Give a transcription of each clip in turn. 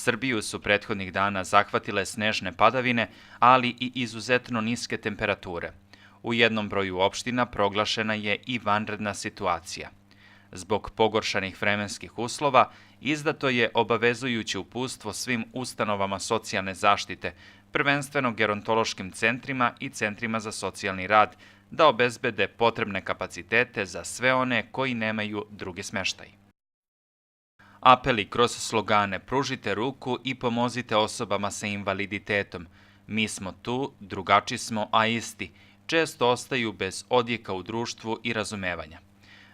Srbiju su prethodnih dana zahvatile snežne padavine, ali i izuzetno niske temperature. U jednom broju opština proglašena je i vanredna situacija. Zbog pogoršanih vremenskih uslova, izdato je obavezujuće uputstvo svim ustanovama socijalne zaštite, prvenstveno gerontološkim centrima i centrima za socijalni rad, da obezbede potrebne kapacitete za sve one koji nemaju drugi smeštaj. Apeli kroz slogane "Pružite ruku i pomozite osobama sa invaliditetom", "Mi smo tu, drugačiji smo, a isti", često ostaju bez odjeka u društvu i razumevanja.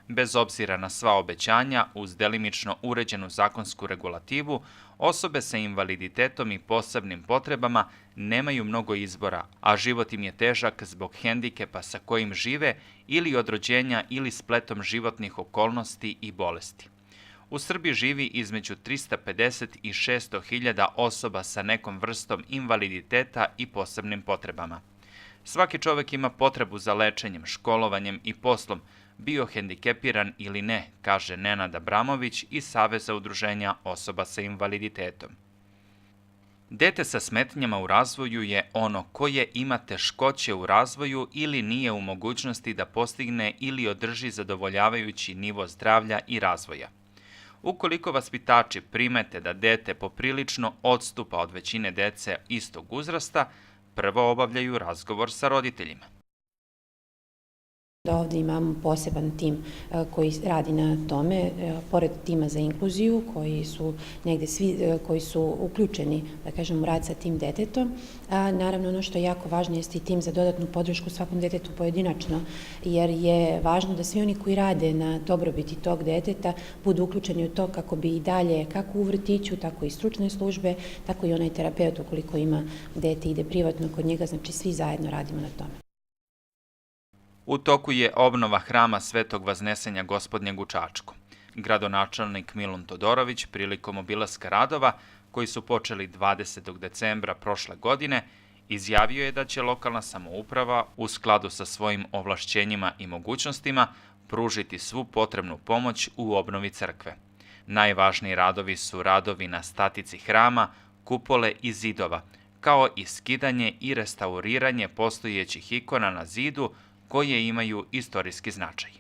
Bez obzira na sva obećanja, uz delimično uređenu zakonsku regulativu, osobe sa invaliditetom i posebnim potrebama nemaju mnogo izbora, a život im je težak zbog hendikepa sa kojim žive ili od rođenja ili spletom životnih okolnosti i bolesti. U Srbiji živi između 350 i 600 hiljada osoba sa nekom vrstom invaliditeta i posebnim potrebama. Svaki čovek ima potrebu za lečenjem, školovanjem i poslom, bio hendikepiran ili ne, kaže Nenad Abramović iz Saveza udruženja osoba sa invaliditetom. Dete sa smetnjama u razvoju je ono koje ima teškoće u razvoju ili nije u mogućnosti da postigne ili održi zadovoljavajući nivo zdravlja i razvoja. Ukoliko vaspitači primete da dete poprilično odstupa od većine dece istog uzrasta, prvo obavljaju razgovor sa roditeljima. Ovde imamo poseban tim koji radi na tome, pored tima za inkluziju, koji su negde svi, koji su uključeni, da kažem, u rad sa tim detetom. A naravno, ono što je jako važno jeste i tim za dodatnu podršku svakom detetu pojedinačno, jer je važno da svi oni koji rade na dobrobiti tog deteta budu uključeni u to kako bi i dalje, kako u vrtiću, tako i stručne službe, tako i onaj terapeut ukoliko ima dete, ide privatno kod njega, znači svi zajedno radimo na tome. U toku je obnova hrama Svetog Vaznesenja Gospodnjeg u Čačku. Gradonačelnik Milun Todorović prilikom obilaska radova, koji su počeli 20. decembra prošle godine, izjavio je da će lokalna samouprava u skladu sa svojim ovlašćenjima i mogućnostima pružiti svu potrebnu pomoć u obnovi crkve. Najvažniji radovi su radovi na statici hrama, kupole i zidova, kao i skidanje i restauriranje postojećih ikona na zidu koje imaju istorijski značaj.